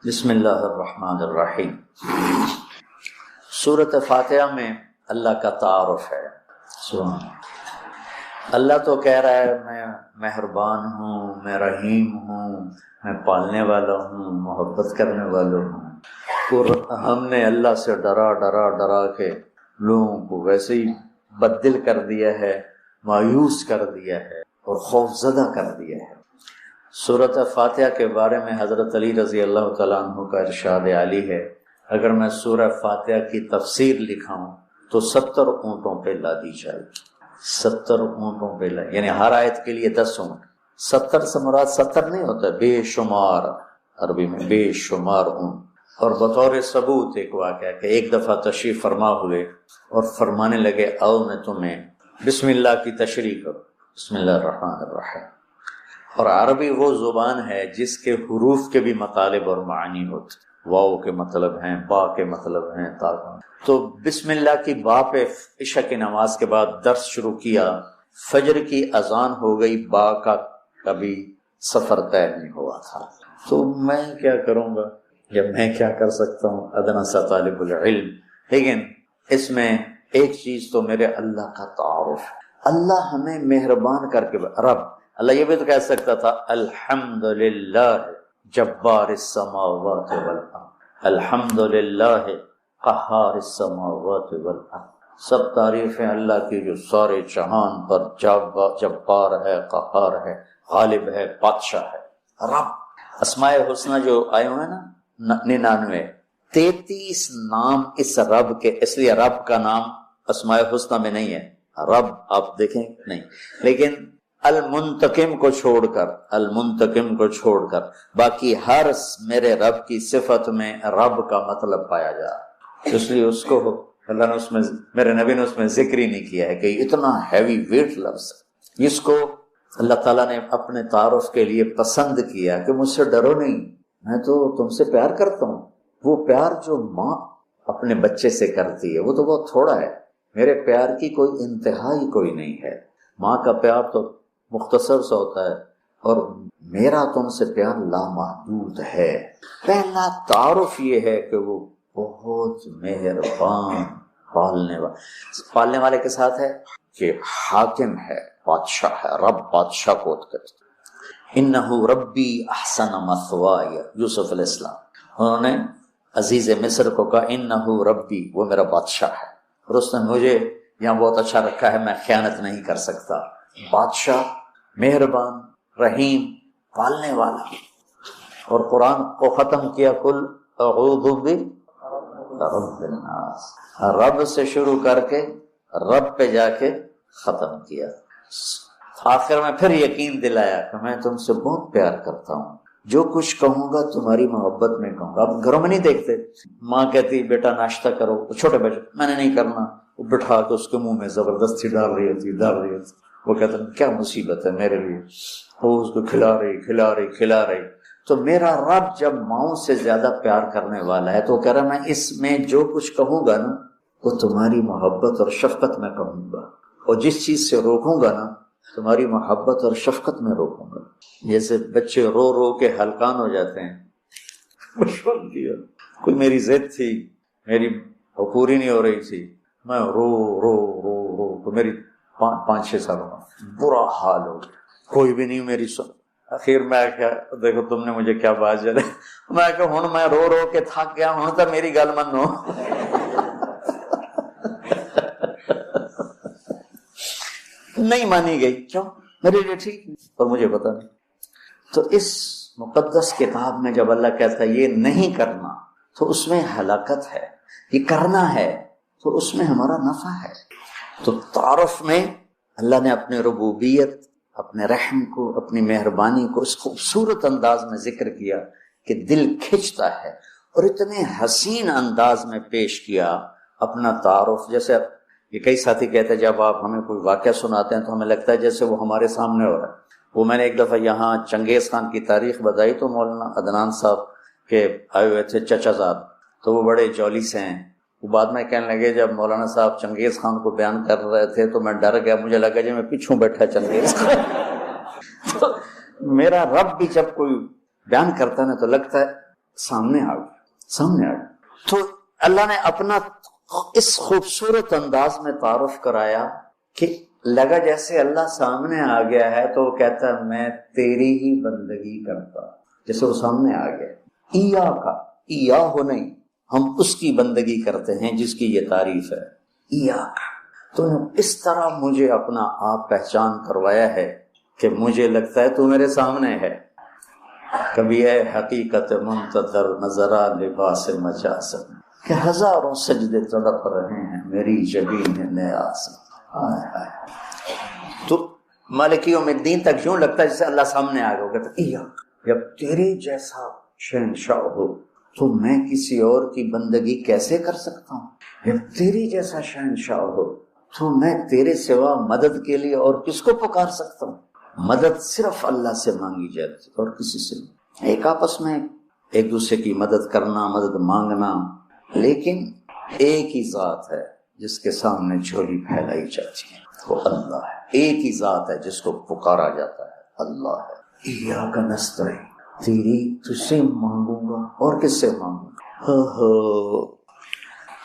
بسم اللہ الرحمن الرحیم۔ سورۃ فاتحہ میں اللہ کا تعارف ہے۔ اللہ تو کہہ رہا ہے میں مہربان ہوں، میں رحیم ہوں، میں پالنے والا ہوں، محبت کرنے والا ہوں۔ اور ہم نے اللہ سے ڈرا کے لوگوں کو ویسے ہی بددل کر دیا ہے، مایوس کر دیا ہے اور خوف زدہ کر دیا ہے۔ سورۃ فاتحہ کے بارے میں حضرت علی رضی اللہ تعالیٰ عنہ کا ارشاد عالی ہے، اگر میں سورہ فاتحہ کی تفسیر لکھاؤں تو 70 اونٹوں پہ لا دی جائے گی۔ 70 اونٹوں پہ یعنی ہر آیت کے لیے 10 اونٹ۔ 70 سے مراد 70 نہیں ہوتا، بے شمار، عربی میں بے شمار اونٹ۔ اور بطور ثبوت ایک واقعہ کہ ایک دفعہ تشریف فرما ہوئے اور فرمانے لگے آؤ میں تمہیں بسم اللہ کی تشریح کرو، بسم اللہ الرحمن الرحیم۔ اور عربی وہ زبان ہے جس کے حروف کے بھی مطالب اور معنی ہوتے، واو کے مطلب ہیں، با کے مطلب ہیں، تا کا۔ تو بسم اللہ کی با پہ عشاء کی نماز کے بعد درس شروع کیا، فجر کی اذان ہو گئی، با کا کبھی سفر طے نہیں ہوا تھا۔ تو میں کیا کروں گا یا میں کیا کر سکتا ہوں، ادنا سا طالب العلم۔ لیکن اس میں ایک چیز تو میرے اللہ کا تعارف ہے۔ اللہ ہمیں مہربان کر کے رب، اللہ یہ بھی تو کہہ سکتا تھا الحمدللہ جبار السماوات والارض، الحمدللہ قہار السماوات والارض۔ سب تعریفیں اللہ کی جو سارے جہان پر جبار ہے، قہار ہے، غالب ہے، بادشاہ ہے، رب۔ اسماء حسنہ جو آئے ہوئے نا 99، 33 نام اس رب کے، اس لیے رب کا نام اسماء حسنہ میں نہیں ہے۔ رب آپ دیکھیں نہیں، لیکن المنتقم کو چھوڑ کر باقی ہر میرے رب کی صفت میں رب کا مطلب پایا جا رہا، اس لیے اس کو اللہ نے اس میں، میرے نبی نے اس میں ذکر ہی نہیں کیا ہے کہ اتنا ہیوی ویٹ لفظ ہے۔ اس کو اللہ تعالیٰ نے اپنے تعارف کے لیے پسند کیا کہ مجھ سے ڈرو نہیں، میں تو تم سے پیار کرتا ہوں۔ وہ پیار جو ماں اپنے بچے سے کرتی ہے وہ تو بہت تھوڑا ہے، میرے پیار کی کوئی انتہا ہی کوئی نہیں ہے۔ ماں کا پیار تو مختصر سا ہوتا ہے اور میرا تم سے پیار لامحدود ہے۔ پہلا تعارف یہ ہے کہ وہ بہت مہربان، پالنے والے کے ساتھ ہے کہ حاکم ہے، بادشاہ ہے، رب بادشاہ کو کہتے۔ انہ ربی احسن مثوایا، یوسف علیہ السلام انہوں نے عزیز مصر کو کہا انہ ربی، وہ میرا بادشاہ ہے اور اس نے مجھے یہاں بہت اچھا رکھا ہے، میں خیانت نہیں کر سکتا۔ بادشاہ، مہربان، رحیم، پالنے والا۔ اور قرآن کو ختم کیا قل اعوذ برب الناس، رب سے شروع کر کے رب پہ جا کے ختم کیا۔ آخر میں پھر یقین دلایا کہ میں تم سے بہت پیار کرتا ہوں، جو کچھ کہوں گا تمہاری محبت میں کہوں گا۔ اب گھروں میں نہیں دیکھتے، ماں کہتی بیٹا ناشتہ کرو، چھوٹے بچے میں نے نہیں کرنا، وہ بٹھا کے اس کے منہ میں زبردستی ڈال رہی ہوتی، وہ کہتا ہے کیا مصیبت ہے میرے لیے، وہ اس کو کھلا رہی۔ تو میرا رب جب ماؤں سے زیادہ پیار کرنے والا ہے تو کہہ رہا میں اس میں جو کچھ کہوں گا نا وہ تمہاری محبت اور شفقت میں کہوں گا، اور جس چیز سے روکوں گا نا تمہاری محبت اور شفقت میں روکوں گا۔ جیسے بچے رو کے ہلکان ہو جاتے ہیں، کوئی میری ضد تھی، میری پوری نہیں ہو رہی تھی، میں رو تو میری 5-6 سالوں کا برا حال ہو گیا، کوئی بھی نہیں میری سن۔ آخر میں کیا، دیکھو تم نے مجھے کیا بات جلے، میں کہ ہوں میں رو کے تھک گیا ہوں تو میری گل منو۔ نہیں مانی گئی، کیوں؟ میرے لیے ٹھیک اور مجھے پتا نہیں۔ تو اس مقدس کتاب میں جب اللہ کہتا ہے یہ نہیں کرنا تو اس میں ہلاکت ہے، یہ کرنا ہے تو اس میں ہمارا نفع ہے۔ تو تعارف میں اللہ نے اپنے ربوبیت، اپنے رحم کو، اپنی مہربانی کو اس خوبصورت انداز میں ذکر کیا کہ دل کھنچتا ہے، اور اتنے حسین انداز میں پیش کیا اپنا تعارف۔ جیسے یہ کئی ساتھی کہتے ہیں جب آپ ہمیں کوئی واقعہ سناتے ہیں تو ہمیں لگتا ہے جیسے وہ ہمارے سامنے ہو رہا ہے۔ وہ میں نے ایک دفعہ یہاں چنگیز خان کی تاریخ بتائی تو مولانا عدنان صاحب کے آئے ہوئے تھے چچا زاد، تو وہ بڑے جولی سے ہیں۔ وہ بعد میں کہنے لگے جب مولانا صاحب چنگیز خان کو بیان کر رہے تھے تو میں ڈر گیا، مجھے لگا جی میں پیچھوں بیٹھا چنگیز خان۔ تو میرا رب بھی جب کوئی بیان کرتا ہے نا تو لگتا ہے سامنے آ گیا. تو اللہ نے اپنا اس خوبصورت انداز میں تعارف کرایا کہ لگا جیسے اللہ سامنے آ گیا ہے تو وہ کہتا ہے میں تیری ہی بندگی کرتا. جیسے وہ سامنے آ گیا. ایا ہو نہیں، ہم اس کی بندگی کرتے ہیں جس کی یہ تعریف ہے. ایا کا تو اس طرح مجھے اپنا آپ پہچان کروایا ہے کہ مجھے لگتا ہے تو میرے سامنے ہے. کبھی ہے حقیقت منتظر نظرہ لباس مجاز کہ ہزاروں سجدے تڑپ رہے ہیں میری جبین نیاز. تو مالک یوم الدین تک یوں لگتا ہے جیسے اللہ سامنے آ گیا. کہتا ایا، جب تیرے جیسا شہنشاہ ہو تو میں کسی اور کی بندگی کیسے کر سکتا ہوں؟ جب تیری جیسا شہنشاہ ہو تو میں تیرے سوا مدد کے لیے اور کس کو پکار سکتا ہوں؟ مدد صرف اللہ سے مانگی جاتی اور کسی سے نہیں. ایک آپس میں ایک دوسرے کی مدد کرنا، مدد مانگنا، لیکن ایک ہی ذات ہے جس کے سامنے جھولی پھیلائی جاتی ہے، وہ اللہ ہے. ایک ہی ذات ہے جس کو پکارا جاتا ہے، اللہ ہے. ایاک نستعین، تیری تجھ سے مانگوں گا اور کس سے مانگوں گا.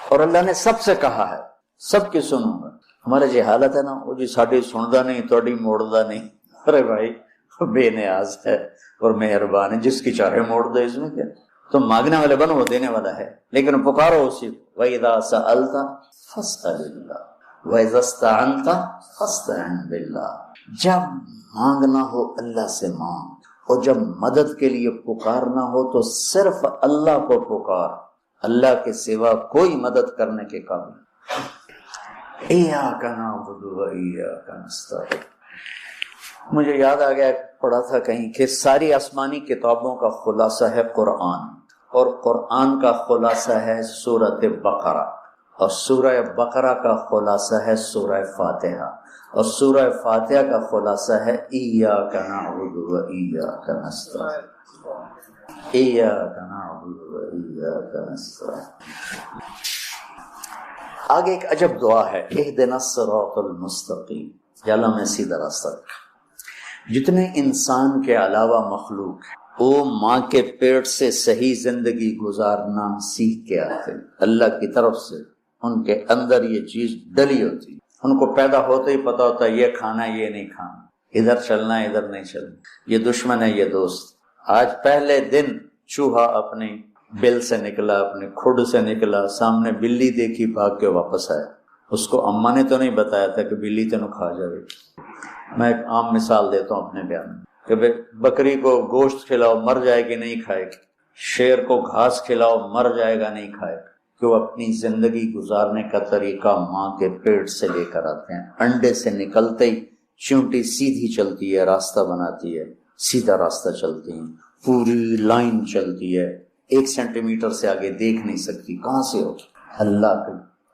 اور اللہ نے سب سے کہا ہے سب کی سنوں گا. ہمارا یہ حالت ہے نا، وہ جی ساڈی سندا نہیں تھوڑی موڑدا نہیں. ارے بھائی بے نیاز ہے اور مہربان ہے، جس کی چاہے موڑ دے، اس میں کیا. تم مانگنے والے بنو، وہ دینے والا ہے، لیکن پکارو اسی کو. وَإِذَا سَأَلْتَ فَاسْأَلِ اللَّهَ وَإِذَا اسْتَعَنْتَ فَاسْتَعِنْ بِاللَّهِ. جب مانگنا ہو اللہ سے مانگ، اور جب مدد کے لیے پکارنا ہو تو صرف اللہ کو پکار. اللہ کے سوا کوئی مدد کرنے کے قابل. ایاک نعبد و ایاک نستعین. مجھے یاد آ گیا، پڑھا تھا کہیں کہ ساری آسمانی کتابوں کا خلاصہ ہے قرآن، اور قرآن کا خلاصہ ہے سورۃ بقرہ، اور سورہ بقرہ کا خلاصہ ہے سورہ فاتحہ، اور سورہ فاتحہ کا خلاصہ ہے ایاک نعبد و ایاک نستعین. ایاک نعبد و ایاک نستعین. آگے ایک عجب دعا ہے، اہدنا الصراط المستقیم، یا اللہ میں سیدھا راستہ دکھا. جتنے انسان کے علاوہ مخلوق ہے وہ ماں کے پیٹ سے صحیح زندگی گزارنا سیکھ کے آتے ہیں اللہ کی طرف سے. ان کے اندر یہ چیز ڈلی ہوتی ہے، ان کو پیدا ہوتے ہی پتا ہوتا ہے یہ کھانا یہ نہیں کھانا، ادھر چلنا ادھر نہیں چلنا، یہ دشمن ہے یہ دوست. آج پہلے دن چوہا اپنی بل سے نکلا، اپنے کھڈ سے نکلا، سامنے بلی دیکھی بھاگ کے واپس آیا. اس کو اماں نے تو نہیں بتایا تھا کہ بلی تینوں کھا جائے. میں ایک عام مثال دیتا ہوں اپنے بیان میں کہ بکری کو گوشت کھلاؤ مر جائے گی نہیں کھائے گی، شیر کو گھاس کھلاؤ مر جائے گا نہیں کھائے گا، کہ وہ اپنی زندگی گزارنے کا طریقہ ماں کے پیٹ سے لے کر آتے ہیں. انڈے سے نکلتے ہی چونٹی سیدھی چلتی ہے، راستہ بناتی ہے، سیدھا راستہ چلتی ہیں، پوری لائن چلتی ہے، 1 سینٹی میٹر سے آگے دیکھ نہیں سکتی. کہاں سے ہو؟ اللہ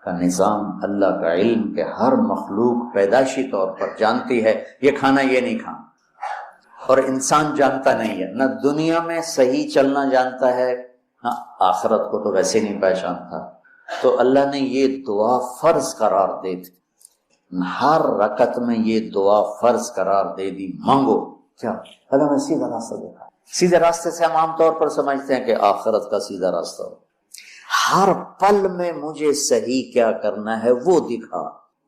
کا نظام، اللہ کا علم کہ ہر مخلوق پیدائشی طور پر جانتی ہے یہ کھانا یہ نہیں کھانا. اور انسان جانتا نہیں ہے، نہ دنیا میں صحیح چلنا جانتا ہے، نہ آخرت کو تو ویسے نہیں پہچانتا. تو اللہ نے یہ دعا فرض قرار دے دی، ہر رکعت میں یہ دعا فرض قرار دے دی. مانگو کیا؟ اللہ میں سیدھا راستہ دیکھا. سیدھے راستے سے ہم عام طور پر سمجھتے ہیں کہ آخرت کا سیدھا راستہ ہو. ہر پل میں مجھے صحیح کیا کرنا ہے وہ دکھا.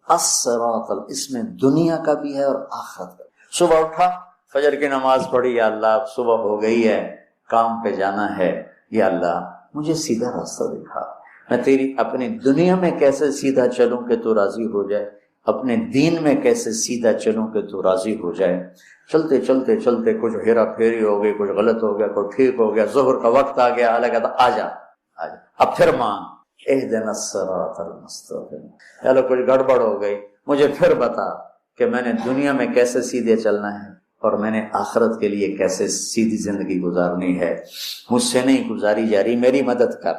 الصراط، اس میں دنیا کا بھی ہے اور آخرت کا. صبح اٹھا، فجر کی نماز پڑھی، یا اللہ صبح ہو گئی ہے، کام پہ جانا ہے، یا اللہ مجھے سیدھا راستہ دکھا. میں تیری اپنی دنیا میں کیسے سیدھا چلوں کہ تو راضی ہو جائے، اپنے دین میں کیسے سیدھا چلوں کہ تو راضی ہو جائے. چلتے چلتے چلتے کچھ ہیرا پھیری ہو گئی، کچھ غلط ہو گیا، کوئی ٹھیک ہو گیا، ظہر کا وقت آ گیا، اللہ کہتا آ جا. اب پھر مانگ اہدنا الصراط المستقیم. چلو کچھ گڑبڑ ہو گئی، مجھے پھر بتا کہ میں نے دنیا میں کیسے سیدھے چلنا ہے اور میں نے آخرت کے لیے کیسے سیدھی زندگی گزارنی ہے. مجھ سے نہیں گزاری جا رہی، میری مدد کر.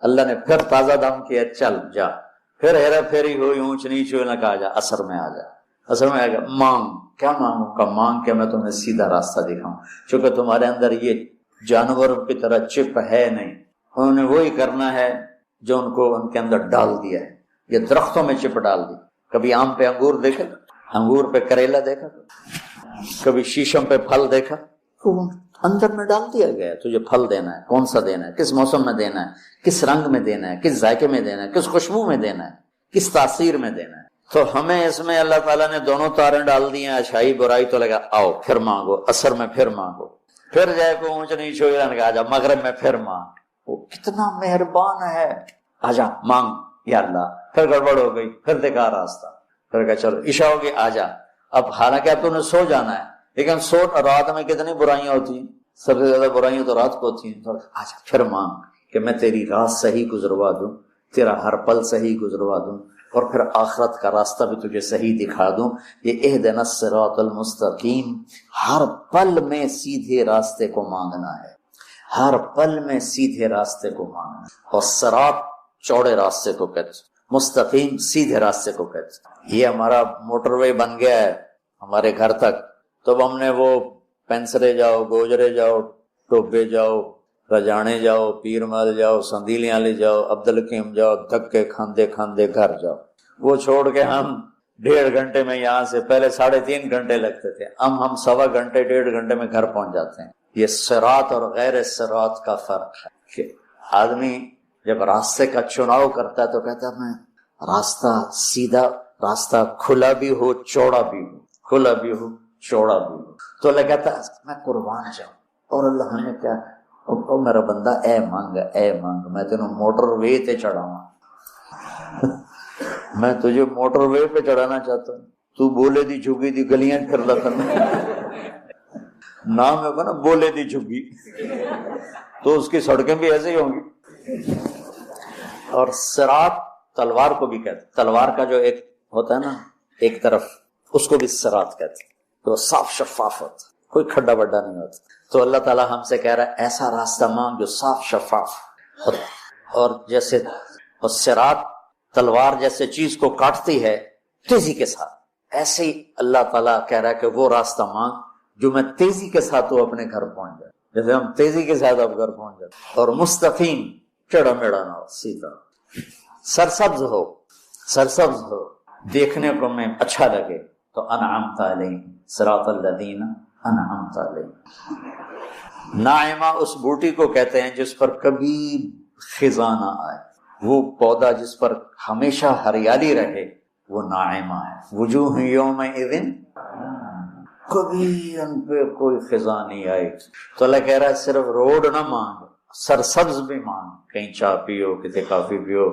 اللہ نے پھر تازہ دم کیا، چل جا. پھر ہیرا پھیری ہوئی، اونچ نیچ ہوئی، نہ کہا جا اثر میں آ جا. اثر میں آ گیا، مانگ. کیا مانگوں کا؟ مانگ کے میں تمہیں سیدھا راستہ دکھاؤں. چونکہ تمہارے اندر یہ جانوروں کی طرح چپ ہے نہیں، انہوں نے وہی کرنا ہے جو ان کو ان کے اندر ڈال دیا ہے. یہ درختوں میں چپ ڈال دی. کبھی آم پہ انگور دیکھا، انگور پہ کریلا دیکھا، کبھی شیشم پہ پھل دیکھا. اندر میں ڈال دیا گیا ہے تجھے پھل دینا ہے، کون سا دینا ہے، کس موسم میں دینا ہے، کس رنگ میں دینا ہے، کس ذائقے میں دینا ہے، کس خوشبو میں دینا ہے، کس تاثیر میں دینا ہے۔ تو ہمیں اس میں اللہ تعالیٰ نے دونوں تاریں ڈال دی ہیں، اچھائی برائی، تو لگا آؤ پھر مانگو، عصر میں پھر مانگو، پھر جائے کو اونچ نیچ ہو جائے، آجا مغرب میں پھر مانگ۔ وہ کتنا مہربان ہے، آجا مانگ یا اللہ۔ پھر گڑبڑ ہو گئی، پھر دیکھا راستہ، پھر کہا چلو عشاء ہوگی آجا۔ اب حالانکہ اب تو نے سو جانا ہے، لیکن سو رات میں کتنی برائیاں ہوتی ہیں، سب سے زیادہ برائیاں تو رات کو ہوتی ہیں۔ تو آجا پھر مانگ کہ میں تیری رات صحیح گزروا دوں، تیرا ہر پل صحیح گزروا دوں، اور پھر آخرت کا راستہ بھی تجھے صحیح دکھا دوں۔ یہ اہدنا الصراط المستقیم، ہر پل میں سیدھے راستے کو مانگنا ہے، ہر پل میں سیدھے راستے کو مانگنا ہے۔ اور صراط چوڑے راستے کو کہتے، مستقیم سیدھے راستے کو کہتے۔ یہ ہمارا موٹر وے بن گیا ہے ہمارے گھر تک، تو اب ہم نے وہ پینسرے جاؤ، گوجرے جاؤ، ٹوبے جاؤ، رجانے جاؤ، پیر مال جاؤ، سندیلیاں لے جاؤ، عبدالحکیم جاؤ، دھکے کھاندے کھاندے گھر جاؤ۔ وہ چھوڑ کے ہم 1.5 گھنٹے میں یہاں سے، پہلے 3.5 گھنٹے لگتے تھے، ہم 1.25 گھنٹے 1.5 گھنٹے میں گھر پہنچ جاتے ہیں۔ یہ صراط اور غیر صراط کا فرق ہے کہ آدمی جب راستے کا چناؤ کرتا ہے تو کہتا ہے میں راستہ سیدھا، راستہ کھلا بھی ہو چوڑا بھی ہو، کھلا بھی ہو چوڑا بھی ہو۔ تو اللہ کہتا ہے میں قربان جاؤں، اور اللہ ہمیں کیا، او میرا بندہ اے مانگ، اے مانگ، میں تینوں موٹر وے تے چڑھاؤں، میں تجھے موٹر وے پہ چڑھانا چاہتا ہوں، تو بولے دی جھگی دی گلیاں پھر لتا نام ہے نا، بولے دی جھگی، تو اس کی سڑکیں بھی ایسے ہی ہوں گی۔ اور صراط تلوار کو بھی کہتے، تلوار کا جو ایک ہوتا ہے نا ایک طرف، اس کو بھی صراط کہتے، تو صاف شفاف ہوتا، کوئی کھڈا بڈا نہیں ہوتا۔ تو اللہ تعالیٰ ہم سے کہہ رہا ہے ایسا راستہ مانگ جو صاف شفاف ہوتا، اور جیسے صراط تلوار جیسے چیز کو کاٹتی ہے تیزی کے ساتھ، ایسے ہی اللہ تعالیٰ کہہ رہا ہے کہ وہ راستہ مانگ جو میں تیزی کے ساتھ تو اپنے گھر پہنچ جائے، جیسے ہم تیزی کے ساتھ اب گھر پہنچ جائے، اور مستقیم، چڑا میڑا نہ ہو، سیدھا، سرسبز ہو، سرسبز ہو، دیکھنے کو میں اچھا لگے۔ تو انعمت علیہم صراط الذین انعمت علیہم۔ ناعمہ اس بوٹی کو کہتے ہیں جس پر کبھی خزاں نہ آئے، وہ پودا جس پر ہمیشہ ہریالی رہے، وہ ناعمہ ہے۔ وجوہ یومئذ، کبھی ان پہ کوئی خزاں نہیں آئی۔ تو اللہ کہہ رہا ہے صرف روڈ نہ مانگ، سرسبز بھی مانگ، کہیں چائے پیو، کتے کافی پیو،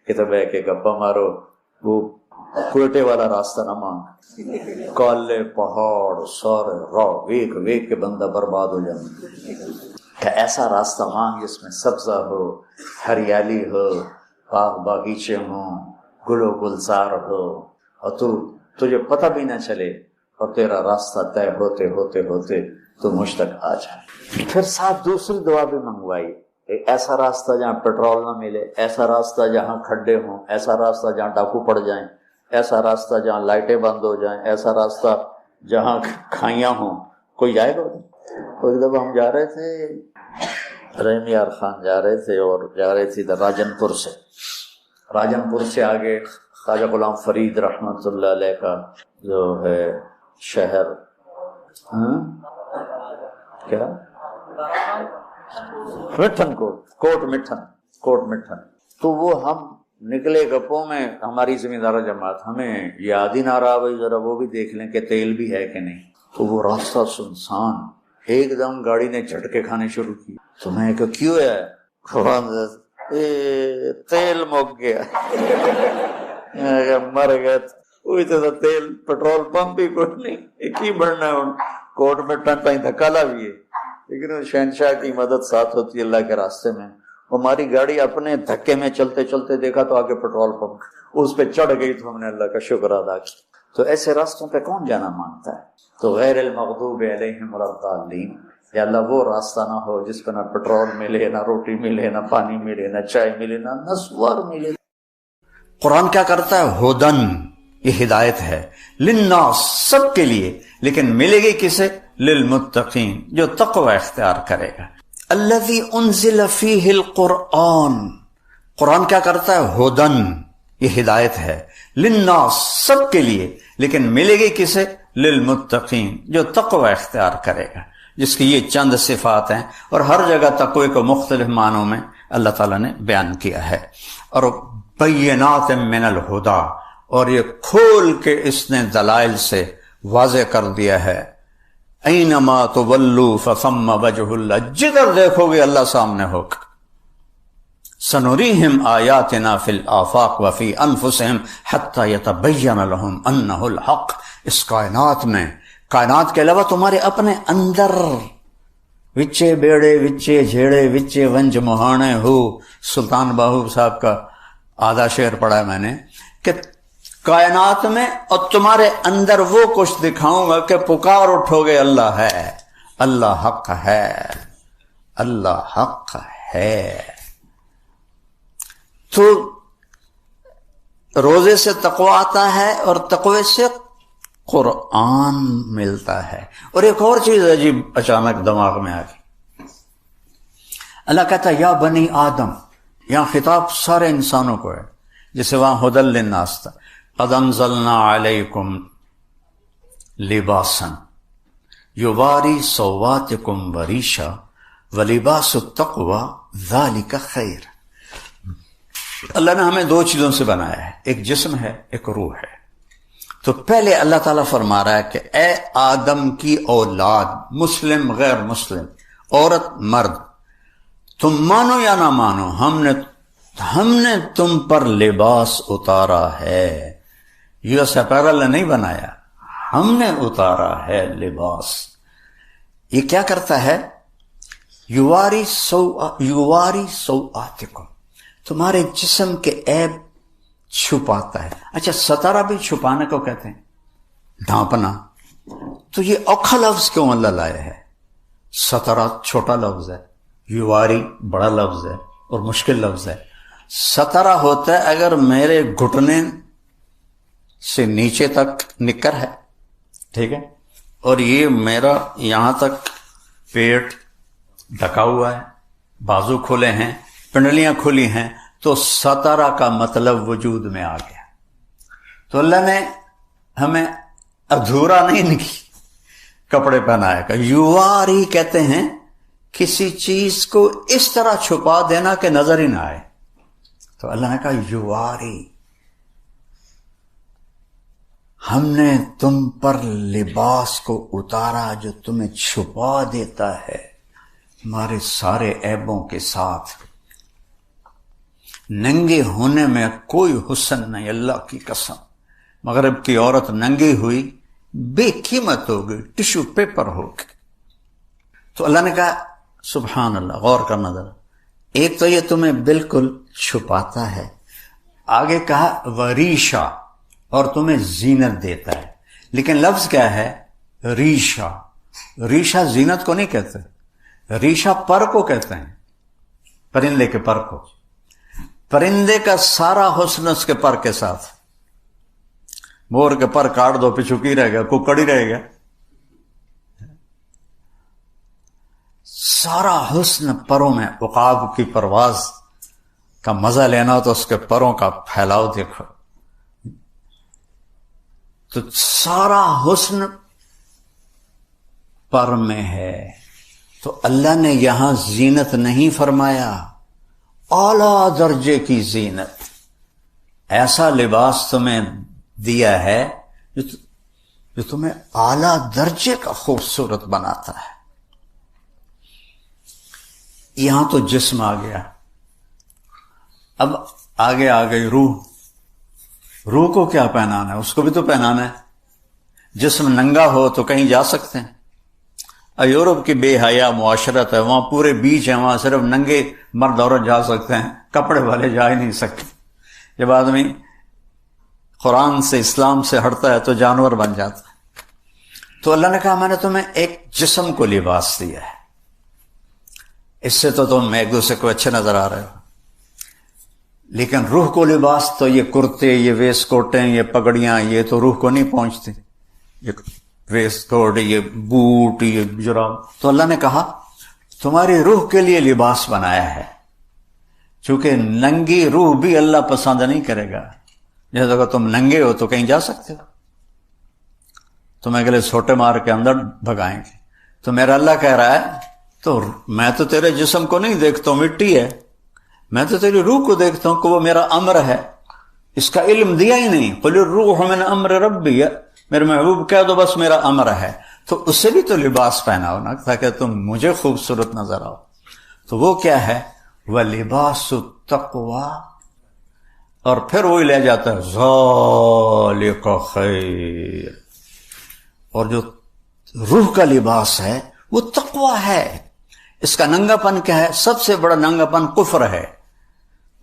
کتے بہ کے گپا مارو، وہ کوئٹے والا راستہ نہ مانگ، کالے پہاڑ سارے راہ ویک ویک کے بندہ برباد ہو جائے۔ کہ ایسا راستہ مانگ جس میں سبزہ ہو، ہریالی ہو، باغ باغیچے ہوں، گل و گلزار ہو، اور تجھے پتہ بھی نہ چلے، اور تیرا راستہ طے ہوتے ہوتے ہوتے تو مجھ تک آ جائے۔ پھر ساتھ دوسری دعا بھی منگوائی، ایسا راستہ جہاں پیٹرول نہ ملے، ایسا راستہ جہاں کھڈے ہوں، ایسا راستہ جہاں ڈاکو پڑ جائیں، ایسا راستہ جہاں لائٹیں بند ہو جائیں، ایسا راستہ جہاں کھائیاں ہوں۔ کوئی جائے گا؟ ایک دفعہ ہم جا رہے تھے، رحیم یار خان جا رہے تھے، اور جا رہے تھے راجن پور سے آگے خواجہ غلام فرید رحمت اللہ علیہ کا جو ہے شہر، کیا مٹھن کوٹ مٹھن، تو وہ ہم نکلے گپوں میں، ہماری زمیندار جماعت، ہمیں یاد ہی نہ رہا بھائی ذرا وہ بھی دیکھ لیں کہ تیل بھی ہے کہ نہیں۔ تو وہ راستہ سنسان، ایک دم گاڑی نے جھٹکے کھانے شروع کی۔ تو میں کہ کیوں ہے؟ تیل مک گیا، مر گئے۔ وہی تو تیل، پیٹرول پمپ بھی کوئی نہیں، ایک ہی بڑھنا ہے، کوٹ میں ٹن تائیں دھکالا بھی ہے، لیکن شہنشاہ کی مدد ساتھ ہوتی ہے اللہ کے راستے میں۔ ہماری گاڑی اپنے دھکے میں چلتے چلتے دیکھا تو آگے پیٹرول پمپ، اس پہ چڑھ گئی تو ہم نے اللہ کا شکر ادا کیا۔ تو ایسے راستوں پہ کون جانا مانگتا ہے؟ تو غیر المغضوب علیہم ولا الضالین، یا اللہ وہ راستہ نہ ہو جس پہ نہ پیٹرول ملے، نہ روٹی ملے، نہ پانی ملے، نہ چائے ملے، نہ نسوار ملے۔ قرآن کیا کرتا ہے؟ ہدن، یہ ہدایت ہے، للناس، سب کے لیے، لیکن ملے گی کسے؟ للمتقین، جو تقوی اختیار کرے گا۔ الذی انزل فیہ القرآن، قرآن کیا کرتا ہے؟ ہدن، یہ ہدایت ہے، للناس، سب کے لیے، لیکن ملے گی کسے؟ للمتقین، جو تقوی اختیار کرے گا۔ جس کی یہ چند صفات ہیں، اور ہر جگہ تقوی کو مختلف معنوں میں اللہ تعالیٰ نے بیان کیا ہے. اور بینات من الہدا، اور یہ کھول کے اس نے دلائل سے واضح کر دیا ہے. اینما تولوا فثم وجہ اللہ، جدھر دیکھو گے اللہ سامنے ہوگا. سنریہم آیاتنا فی الآفاق وفی انفسہم حتی یتبین لہم انہ الحق. اس کائنات میں، کائنات کے علاوہ تمہارے اپنے اندر، وچے بیڑے وچے جھیڑے وچے ونج مہانے ہو. سلطان باہو صاحب کا آدھا شعر پڑھا ہے میں نے کہ کائنات میں اور تمہارے اندر وہ کچھ دکھاؤں گا کہ پکار اٹھو گے اللہ ہے، اللہ حق ہے، اللہ حق ہے. تو روزے سے تقوی آتا ہے اور تقوی سے قرآن ملتا ہے. اور ایک اور چیز عجیب اچانک دماغ میں آ گئی. اللہ کہتا ہے یا بنی آدم، یہاں خطاب سارے انسانوں کو ہے، جسے وہاں ہدی للناس تھا. قد انزلنا علیکم لباسا یواری سواتکم وریشا ولباس التقوی ذالک خیر. اللہ نے ہمیں دو چیزوں سے بنایا ہے، ایک جسم ہے، ایک روح ہے. تو پہلے اللہ تعالیٰ فرما رہا ہے کہ اے آدم کی اولاد، مسلم غیر مسلم، عورت مرد، تم مانو یا نہ مانو، ہم نے تم پر لباس اتارا ہے. یو ایس اپیرل نے نہیں بنایا، ہم نے اتارا ہے لباس. یہ کیا کرتا ہے؟ یواری سوآتکم، تمہارے جسم کے عیب چھپاتا ہے. اچھا، ستارہ بھی چھپانے کو کہتے ہیں، ڈھانپنا. تو یہ اوکھا لفظ کیوں اللہ لائے ہے؟ ستارہ چھوٹا لفظ ہے، یواری بڑا لفظ ہے اور مشکل لفظ ہے. ستارہ ہوتا ہے اگر میرے گھٹنے سے نیچے تک نکر ہے، ٹھیک ہے، اور یہ میرا یہاں تک پیٹ ڈھکا ہوا ہے، بازو کھلے ہیں، پنڈلیاں کھلی ہیں، تو ستارہ کا مطلب وجود میں آ گیا. تو اللہ نے ہمیں ادھورا نہیں کپڑے پہنائے گا. یواری کہتے ہیں کسی چیز کو اس طرح چھپا دینا کہ نظر ہی نہ آئے. تو اللہ نے کہا یواری، ہم نے تم پر لباس کو اتارا جو تمہیں چھپا دیتا ہے ہمارے سارے عیبوں کے ساتھ. ننگے ہونے میں کوئی حسن نہیں، اللہ کی قسم. مغرب کی عورت ننگی ہوئی بے قیمت ہو گئی، ٹشو پیپر ہو گئی. تو اللہ نے کہا سبحان اللہ، غور کرنا ذرا. ایک تو یہ تمہیں بالکل چھپاتا ہے، آگے کہا وریشا، اور تمہیں زینت دیتا ہے. لیکن لفظ کیا ہے؟ ریشا. ریشا زینت کو نہیں کہتے، ریشا پر کو کہتے ہیں، پرندے کے پر کو. پرندے کا سارا حسن اس کے پر کے ساتھ. مور کے پر کاٹ دو پیچھو کی رہ گیا، ککڑ ہی رہے گا. سارا حسن پروں میں. عقاب کی پرواز کا مزہ لینا تو اس کے پروں کا پھیلاؤ دیکھو. تو سارا حسن پر میں ہے. تو اللہ نے یہاں زینت نہیں فرمایا، اعلیٰ درجے کی زینت. ایسا لباس تمہیں دیا ہے جو تمہیں اعلیٰ درجے کا خوبصورت بناتا ہے. یہاں تو جسم آ گیا، اب آگے آ گئی روح. روح کو کیا پہنانا ہے؟ اس کو بھی تو پہنانا ہے. جسم ننگا ہو تو کہیں جا سکتے ہیں. یورپ کی بے حیا معاشرت ہے، وہاں پورے بیچ ہیں، وہاں صرف ننگے مرد عورت جا سکتے ہیں، کپڑے والے جا ہی نہیں سکتے. جب آدمی قرآن سے اسلام سے ہٹتا ہے تو جانور بن جاتا ہے. تو اللہ نے کہا میں نے تمہیں ایک جسم کو لباس دیا ہے، اس سے تو تم ایک دوسرے کو اچھے نظر آ رہے ہو. لیکن روح کو لباس تو یہ کرتے، یہ ویسٹ کوٹیں، یہ پگڑیاں، یہ تو روح کو نہیں پہنچتی. یہ ویسٹ کوٹ، یہ بوٹ، یہ جراب. تو اللہ نے کہا تمہاری روح کے لیے لباس بنایا ہے. چونکہ ننگی روح بھی اللہ پسند نہیں کرے گا. جیسے اگر تم ننگے ہو تو کہیں جا سکتے ہو، تمہیں اگلے سوٹے مار کے اندر بھگائیں گے. تو میرا اللہ کہہ رہا ہے تو میں تو تیرے جسم کو نہیں دیکھتا ہوں، مٹی ہے، میں تو تیری روح کو دیکھتا ہوں کہ وہ میرا امر ہے، اس کا علم دیا ہی نہیں. قل الروح من امر ربی، میرے محبوب کہہ دو بس میرا امر ہے. تو اس سے بھی تو لباس پہناؤ نا تاکہ تم مجھے خوبصورت نظر آؤ. تو وہ کیا ہے؟ وَلِبَاسُ التَّقْوَى. اور پھر وہی لے جاتا ہے ذَلِكَ خَيْرٌ. اور جو روح کا لباس ہے وہ تقوی ہے. اس کا ننگا پن کیا ہے؟ سب سے بڑا ننگا پن کفر ہے.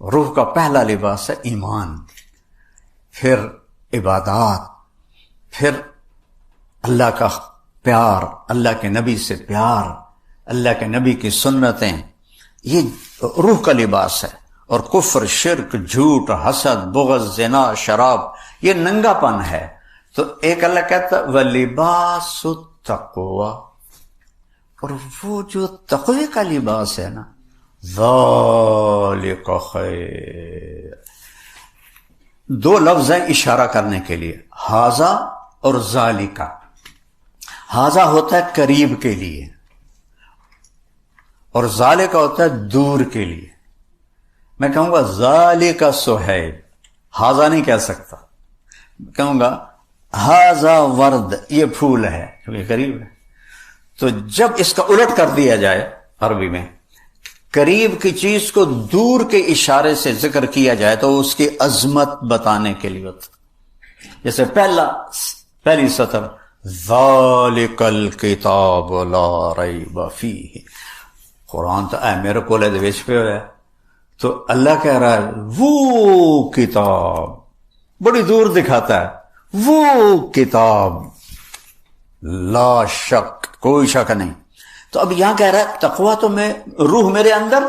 روح کا پہلا لباس ہے ایمان، پھر عبادات، پھر اللہ کا پیار، اللہ کے نبی سے پیار، اللہ کے نبی کی سنتیں، یہ روح کا لباس ہے. اور کفر، شرک، جھوٹ، حسد، بغض، زنا، شراب، یہ ننگا پن ہے. تو ایک اللہ کہتا ہے وَلِبَاسُ التَّقْوَى، اور وہ جو تقوی کا لباس ہے نا ذَلِكَ خَيْرٌ. دو لفظ ہیں اشارہ کرنے کے لیے، ھذا اور ذالکا. ھذا ہوتا ہے قریب کے لیے اور ذالکا ہوتا ہے دور کے لیے. میں کہوں گا ذالکا سہیل، ھذا نہیں کہہ سکتا. کہوں گا ھذا ورد، یہ پھول ہے کیونکہ قریب ہے. تو جب اس کا الٹ کر دیا جائے عربی میں، قریب کی چیز کو دور کے اشارے سے ذکر کیا جائے تو اس کی عظمت بتانے کے لیے ہوتا. جیسے پہلی سطر ذالک الکتاب لا ریب فیہ، قرآن تو اے میرے کو لے دیش پہ ہوا ہے. تو اللہ کہہ رہا ہے وہ کتاب، بڑی دور دکھاتا ہے، وہ کتاب لا شک، کوئی شک نہیں. تو اب یہاں کہہ رہا ہے تقویٰ تو میں روح میرے اندر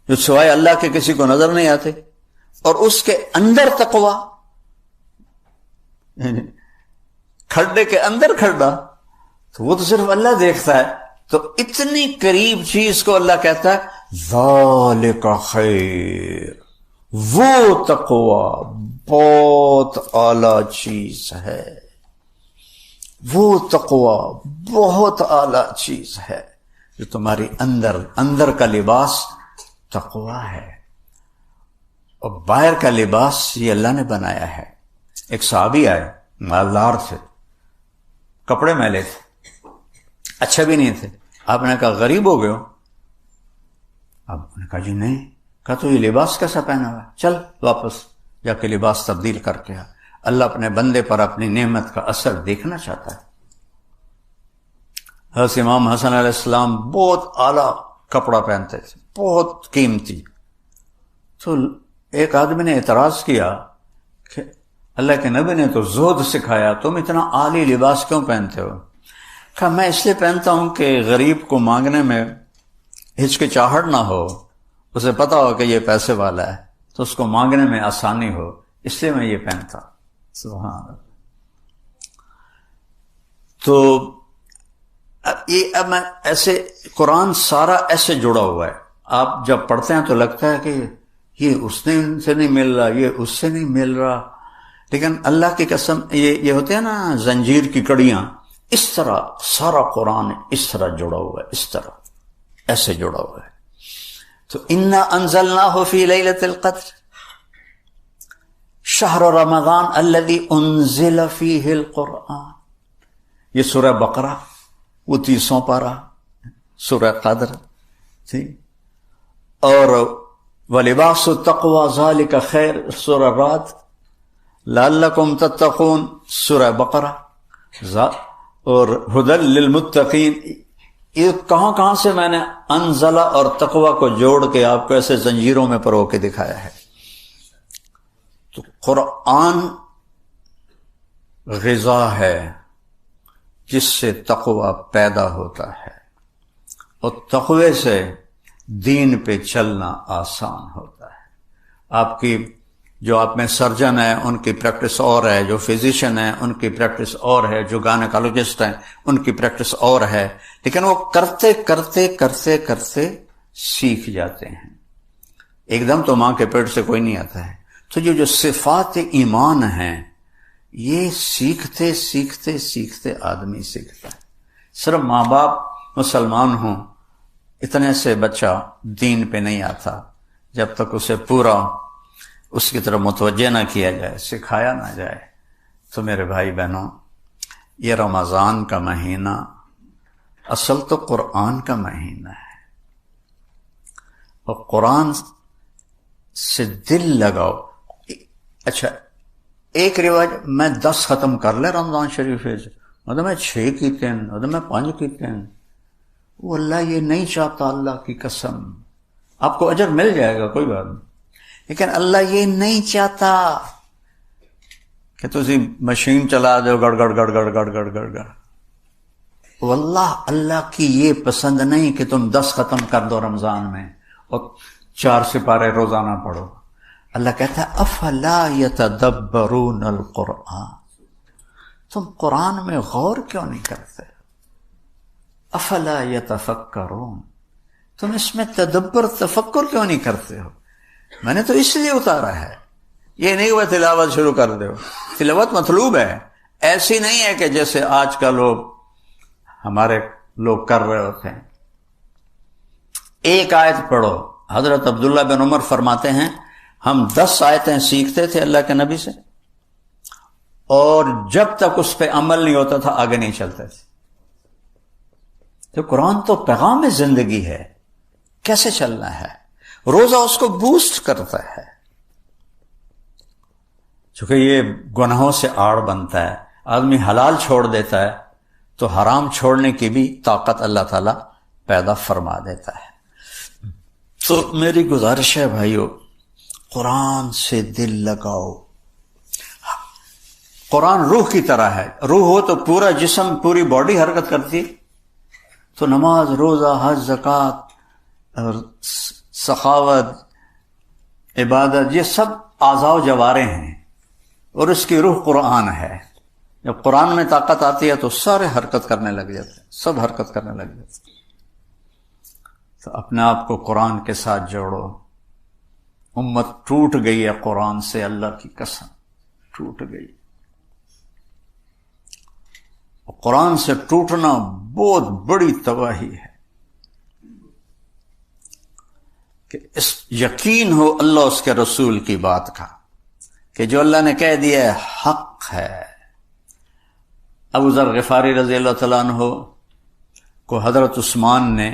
جو سوائے اللہ کے کسی کو نظر نہیں آتے، اور اس کے اندر تقویٰ، کھڈے کے اندر کھڈا، تو وہ تو صرف اللہ دیکھتا ہے. تو اتنی قریب چیز کو اللہ کہتا ہے ذالک خیر، وہ تقویٰ بہت اعلیٰ چیز ہے، وہ تقویٰ بہت اعلیٰ چیز ہے. جو تمہاری اندر کا لباس تقویٰ ہے، اور باہر کا لباس یہ اللہ نے بنایا ہے. ایک صحابی آئے، مالدار تھے، کپڑے میلے تھے، اچھے بھی نہیں تھے. آپ نے کہا غریب ہو گئے ہو؟ آپ نے کہا جی نہیں. کہا تو یہ لباس کیسا پہنا ہوا ہے؟ چل واپس جا کے لباس تبدیل کر کے آ. اللہ اپنے بندے پر اپنی نعمت کا اثر دیکھنا چاہتا ہے. حضرت امام حسن علیہ السلام بہت اعلیٰ کپڑا پہنتے تھے، بہت قیمتی. تو ایک آدمی نے اعتراض کیا کہ اللہ کے نبی نے تو زہد سکھایا، تم اتنا عالی لباس کیوں پہنتے ہو؟ کہا میں اس لیے پہنتا ہوں کہ غریب کو مانگنے میں ہچکچاہٹ نہ ہو، اسے پتا ہو کہ یہ پیسے والا ہے تو اس کو مانگنے میں آسانی ہو، اس لیے میں یہ پہنتا. سبحان اللہ. تو اب میں ایسے قرآن سارا ایسے جڑا ہوا ہے. آپ جب پڑھتے ہیں تو لگتا ہے کہ یہ اس نے ان سے نہیں مل رہا، یہ اس سے نہیں مل رہا، لیکن اللہ کی قسم یہ ہوتے ہیں نا زنجیر کی کڑیاں، اس طرح سارا قرآن اس طرح جڑا ہوا ہے، اس طرح ایسے جڑا ہوا ہے. تو انا انزلناہ فی لیلۃ القدر شہر رمضان الذی انزل فیہ القرآن. یہ سورہ بقرہ، وہ 30واں پارہ سورہ قدر تھی. اور وَلِبَاسُ التَّقْوَى ذَلِكَ خَيْرٌ سورہ رعد، لَعَلَّكُمْ تَتَّقُونَ سورہ بقرہ، اور ہدی للمتقین. یہ کہاں سے میں نے انزلہ اور تقوی کو جوڑ کے آپ کو ایسے زنجیروں میں پرو کے دکھایا ہے. تو قرآن غذا ہے جس سے تقوی پیدا ہوتا ہے، اور تقوی سے دین پہ چلنا آسان ہوتا ہے. آپ کی جو آپ میں سرجن ہیں ان کی پریکٹس اور ہے، جو فزیشین ہیں ان کی پریکٹس اور ہے، جو گائنیکالوجسٹ ہیں ان کی پریکٹس اور ہے، لیکن وہ کرتے کرتے کرتے کرتے سیکھ جاتے ہیں. ایک دم تو ماں کے پیٹ سے کوئی نہیں آتا ہے. تو جو صفات ایمان ہیں یہ سیکھتے سیکھتے سیکھتے آدمی سیکھتا ہے. صرف ماں باپ مسلمان ہوں اتنے سے بچہ دین پہ نہیں آتا جب تک اسے پورا اس کی طرف متوجہ نہ کیا جائے، سکھایا نہ جائے۔ تو میرے بھائی بہنوں، یہ رمضان کا مہینہ اصل تو قرآن کا مہینہ ہے، اور قرآن سے دل لگاؤ۔ اچھا، ایک رواج میں 10 ختم کر لے رمضان شریف مطلب میں 6 کیتے ہیں، مطلب میں 5 کیتے ہیں، وہ اللہ یہ نہیں چاہتا، اللہ کی قسم۔ آپ کو اجر مل جائے گا، کوئی بات نہیں، لیکن اللہ یہ نہیں چاہتا کہ تسی مشین چلا دو گڑ گڑ گڑ گڑ گڑ گڑ گڑ گڑ۔ واللہ اللہ کی یہ پسند نہیں کہ تم 10 ختم کر دو رمضان میں اور 4 سپارے روزانہ پڑھو۔ اللہ کہتا ہے افلا یتدبرون القرآن، تم قرآن میں غور کیوں نہیں کرتے؟ افلا یتفکرون، تم اس میں تدبر تفکر کیوں نہیں کرتے ہو؟ میں نے تو اس لیے اتارا ہے، یہ نہیں وہ تلاوت شروع کر دو۔ تلاوت مطلوب ہے، ایسی نہیں ہے کہ جیسے آج کا لوگ ہمارے لوگ کر رہے ہوتے ہیں۔ ایک آیت پڑھو، حضرت عبداللہ بن عمر فرماتے ہیں ہم 10 آیتیں سیکھتے تھے اللہ کے نبی سے، اور جب تک اس پہ عمل نہیں ہوتا تھا آگے نہیں چلتے تھے۔ تو قرآن تو پیغام زندگی ہے، کیسے چلنا ہے؟ روزہ اس کو بوسٹ کرتا ہے، چونکہ یہ گناہوں سے آڑ بنتا ہے۔ آدمی حلال چھوڑ دیتا ہے تو حرام چھوڑنے کی بھی طاقت اللہ تعالیٰ پیدا فرما دیتا ہے۔ تو میری گزارش ہے بھائیو، قرآن سے دل لگاؤ۔ قرآن روح کی طرح ہے، روح ہو تو پورا جسم پوری باڈی حرکت کرتی، تو نماز، روزہ، حج، زکوٰۃ اور سخاوت، عبادت، یہ سب اعضاء و جوارے ہیں، اور اس کی روح قرآن ہے۔ جب قرآن میں طاقت آتی ہے تو سارے حرکت کرنے لگ جاتے ہیں، سب حرکت کرنے لگ جاتے ہیں۔ تو اپنے آپ کو قرآن کے ساتھ جوڑو۔ امت ٹوٹ گئی ہے قرآن سے، اللہ کی قسم ٹوٹ گئی۔ قرآن سے ٹوٹنا بہت بڑی تباہی ہے، کہ اس یقین ہو اللہ اس کے رسول کی بات کا، کہ جو اللہ نے کہہ دیا ہے حق ہے۔ ابو ذر غفاری رضی اللہ تعالیٰ عنہ کو حضرت عثمان نے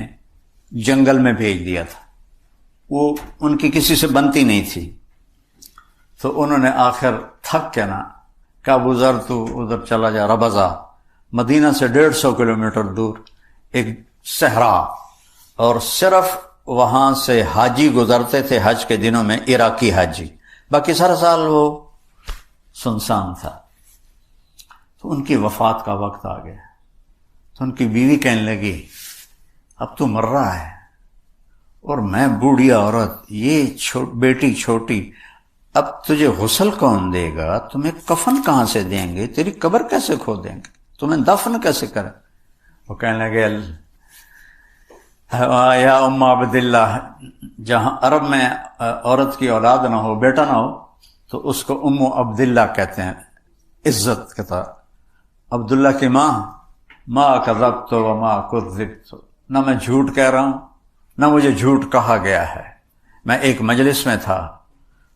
جنگل میں بھیج دیا تھا، وہ ان کی کسی سے بنتی نہیں تھی، تو انہوں نے آخر تھک کے نا کہا ابو ذر تو ادھر چلا جا، ربضہ مدینہ سے 150 کلومیٹر دور ایک صحرا، اور صرف وہاں سے حاجی گزرتے تھے حج کے دنوں میں، عراقی حاجی، باقی سارا سال وہ سنسان تھا۔ تو ان کی وفات کا وقت آ گیا، تو ان کی بیوی کہنے لگی اب تو مر رہا ہے، اور میں بوڑھی عورت، یہ بیٹی چھوٹی، اب تجھے غسل کون دے گا؟ تمہیں کفن کہاں سے دیں گے؟ تیری قبر کیسے کھودیں گے؟ تمہیں دفن کیسے کریں؟ وہ کہنے لگے یا ام عبداللہ، جہاں عرب میں عورت کی اولاد نہ ہو، بیٹا نہ ہو، تو اس کو ام عبداللہ کہتے ہیں، عزت کے طور۔ عبداللہ کی ماں، ما کذبت وما کذبت، نہ میں جھوٹ کہہ رہا ہوں نہ مجھے جھوٹ کہا گیا ہے۔ میں ایک مجلس میں تھا،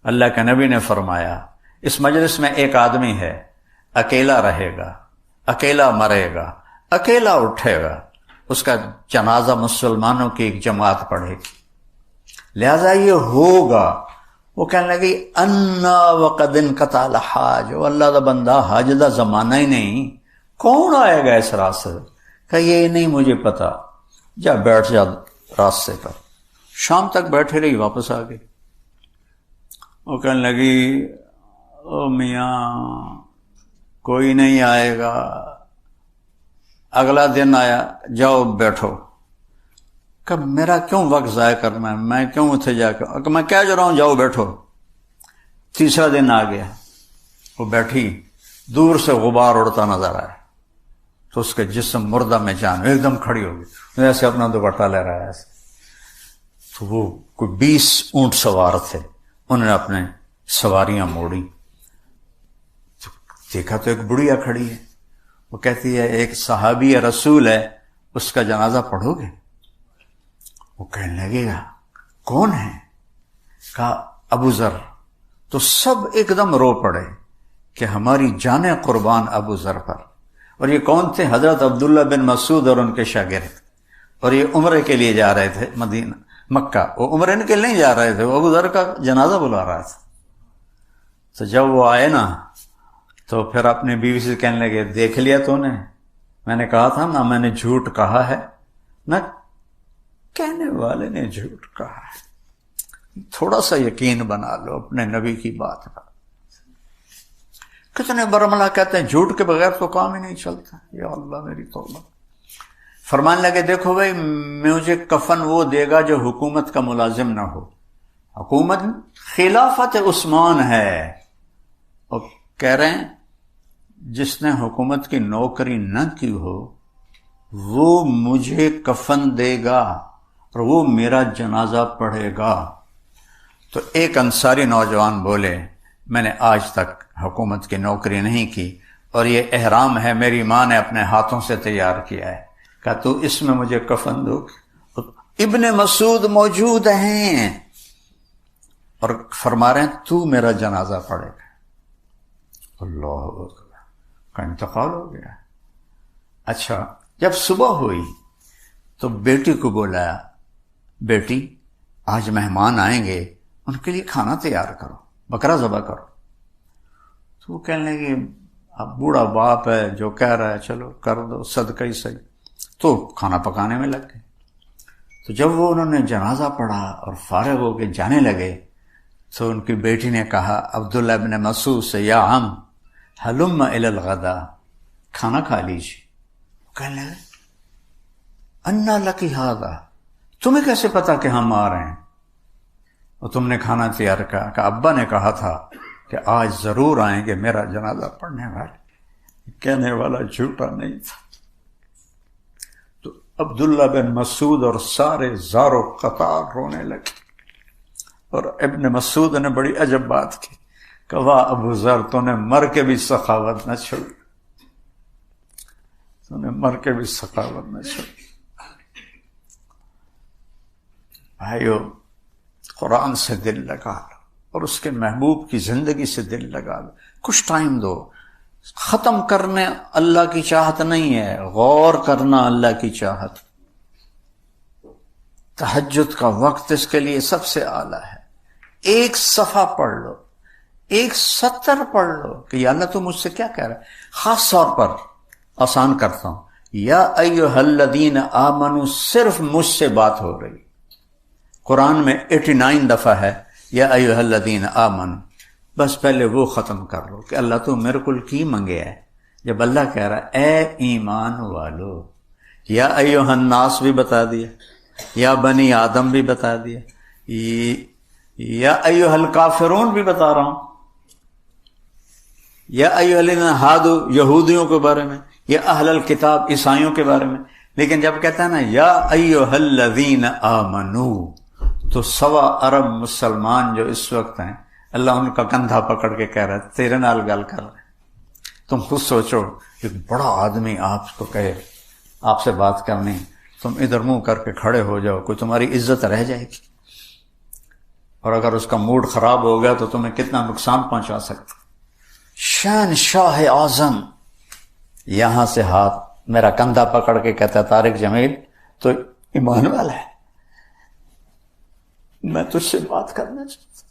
اللہ کے نبی نے فرمایا اس مجلس میں ایک آدمی ہے، اکیلا رہے گا، اکیلا مرے گا، اکیلا اٹھے گا، اس کا جنازہ مسلمانوں کی ایک جماعت پڑھے گی، لہذا یہ ہوگا۔ وہ کہنے لگی انا وقد انقطع الحاج، وہ اللہ دا بندہ حاج دا زمانہ ہی نہیں، کون آئے گا اس راستے؟ کہ یہ نہیں مجھے پتا، جا بیٹھ جا راستے پر۔ شام تک بیٹھے رہی، واپس آ گئی۔ وہ کہنے لگی او میاں کوئی نہیں آئے گا۔ اگلا دن آیا، جاؤ بیٹھو۔ کہ میرا کیوں وقت ضائع کرنا ہے، میں کیوں اتنے جا کے، کہ میں کیا جا رہا ہوں، جاؤ بیٹھو۔ تیسرا دن آ گیا، وہ بیٹھی، دور سے غبار اڑتا نظر آیا، تو اس کے جسم مردہ میں جان ایک دم کھڑی ہو گئی، ایسے اپنا دوپٹہ لے رہا ہے ایسے۔ تو وہ کوئی 20 اونٹ سوار تھے، انہوں نے اپنے سواریاں موڑی، دیکھا تو ایک بڑھیا کھڑی ہے، وہ کہتی ہے ایک صحابی رسول ہے اس کا جنازہ پڑھو گے؟ وہ کہنے لگے گا کون ہے؟ کہا ابو ذر. تو سب ایک دم رو پڑے کہ ہماری جانیں قربان ابو ذر پر. اور یہ کون تھے؟ حضرت عبداللہ بن مسعود اور ان کے شاگرد. اور یہ عمرے کے لیے جا رہے تھے مدینہ مکہ. وہ عمرے کے لیے نہیں جا رہے تھے، وہ ابو ذر کا جنازہ بلا رہا تھا. تو جب وہ آئے نا تو پھر اپنی بیوی سے کہنے لگے دیکھ لیا تو نے، میں نے کہا تھا نا میں نے جھوٹ کہا ہے، نہ کہنے والے نے جھوٹ کہا ہے. تھوڑا سا یقین بنا لو اپنے نبی کی بات پر. کتنے برملا کہتے ہیں جھوٹ کے بغیر تو کام ہی نہیں چلتا. یا اللہ میری توبہ. فرمان لگے دیکھو بھائی مجھے کفن وہ دے گا جو حکومت کا ملازم نہ ہو. حکومت خلافت عثمان ہے، اور کہہ رہے ہیں جس نے حکومت کی نوکری نہ کی ہو وہ مجھے کفن دے گا اور وہ میرا جنازہ پڑھے گا. تو ایک انصاری نوجوان بولے میں نے آج تک حکومت کی نوکری نہیں کی اور یہ احرام ہے میری ماں نے اپنے ہاتھوں سے تیار کیا ہے. کہا تو اس میں مجھے کفن دو. ابن مسعود موجود ہیں اور فرما رہے ہیں تو میرا جنازہ پڑھے گا. اللہ اکبر کا انتقال ہو گیا. اچھا جب صبح ہوئی تو بیٹی کو بولا بیٹی آج مہمان آئیں گے ان کے لیے کھانا تیار کرو، بکرا ذبح کرو. تو وہ کہنے لگے اب بوڑھا باپ ہے جو کہہ رہا ہے چلو کر دو صدقہ ہی صحیح. تو کھانا پکانے میں لگ گئے. تو جب وہ انہوں نے جنازہ پڑھا اور فارغ ہو کے جانے لگے تو ان کی بیٹی نے کہا عبداللہ ابن مسعود سے یا عم حلم الی الغدا، کھانا کھا لیجیے. کہنے لگے انا لکی ھذا، تمہیں کیسے پتا کہ ہم آ رہے ہیں اور تم نے کھانا تیار کیا؟ کہ ابا نے کہا تھا کہ آج ضرور آئیں گے میرا جنازہ پڑھنے والے. کہنے والا جھوٹا نہیں تھا. تو عبداللہ بن مسعود اور سارے زار و قطار رونے لگے. اور ابن مسعود نے بڑی عجب بات کی کہ واہ ابو ذر تو نے مر کے بھی سخاوت نہ چھوڑی، تو نے مر کے بھی سخاوت نہ چھوڑی. بھائیو قرآن سے دل لگا لو اور اس کے محبوب کی زندگی سے دل لگا لو. کچھ ٹائم دو. ختم کرنے اللہ کی چاہت نہیں ہے، غور کرنا اللہ کی چاہت. تہجد کا وقت اس کے لیے سب سے اعلیٰ ہے. ایک صفحہ پڑھ لو، ایک سطر پڑھ لو کہ یا اللہ تو مجھ سے کیا کہہ رہا ہے. خاص طور پر آسان کرتا ہوں یا ایھا الذین آمنوا صرف مجھ سے بات ہو رہی. قرآن میں 89 دفعہ ہے یا ایھا الذین آمنوا. بس پہلے وہ ختم کر لو کہ اللہ تو میرے کو کی منگے ہے. جب اللہ کہہ رہا ہے اے ایمان والو، یا ایھا الناس بھی بتا دیا، یا بنی آدم بھی بتا دیا، یا ایھا الکافرون بھی بتا رہا ہوں، یا ایھا الذین ھادوا یہودیوں کے بارے میں، یا اہل الکتاب عیسائیوں کے بارے میں. لیکن جب کہتا ہے نا یا ایھا الذین آمنوا تو 1.25 ارب مسلمان جو اس وقت ہیں اللہ ان کا کندھا پکڑ کے کہہ رہا ہے تیرے نال گل کر رہے. تم خود سوچو ایک بڑا آدمی آپ کو کہے آپ سے بات کرنی، تم ادھر منہ کر کے کھڑے ہو جاؤ، کوئی تمہاری عزت رہ جائے گی؟ اور اگر اس کا موڈ خراب ہو گیا تو تمہیں کتنا نقصان پہنچا سکتا. شہنشاہ اعظم یہاں سے ہاتھ میرا کندھا پکڑ کے کہتا ہے طارق جمیل تو ایمان والا ہے، میں تجھ سے بات کرنا چاہتا ہوں.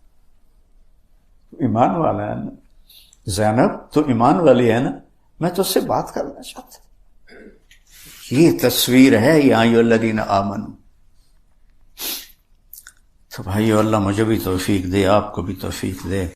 ایمان والا ہے نا زینب، تو ایمان والی ہے نا، میں تجھ سے بات کرنا چاہتا ہوں. یہ تصویر ہے یا ایھا الذین آمنوا. تو بھائیو اللہ مجھے بھی توفیق دے، آپ کو بھی توفیق دے.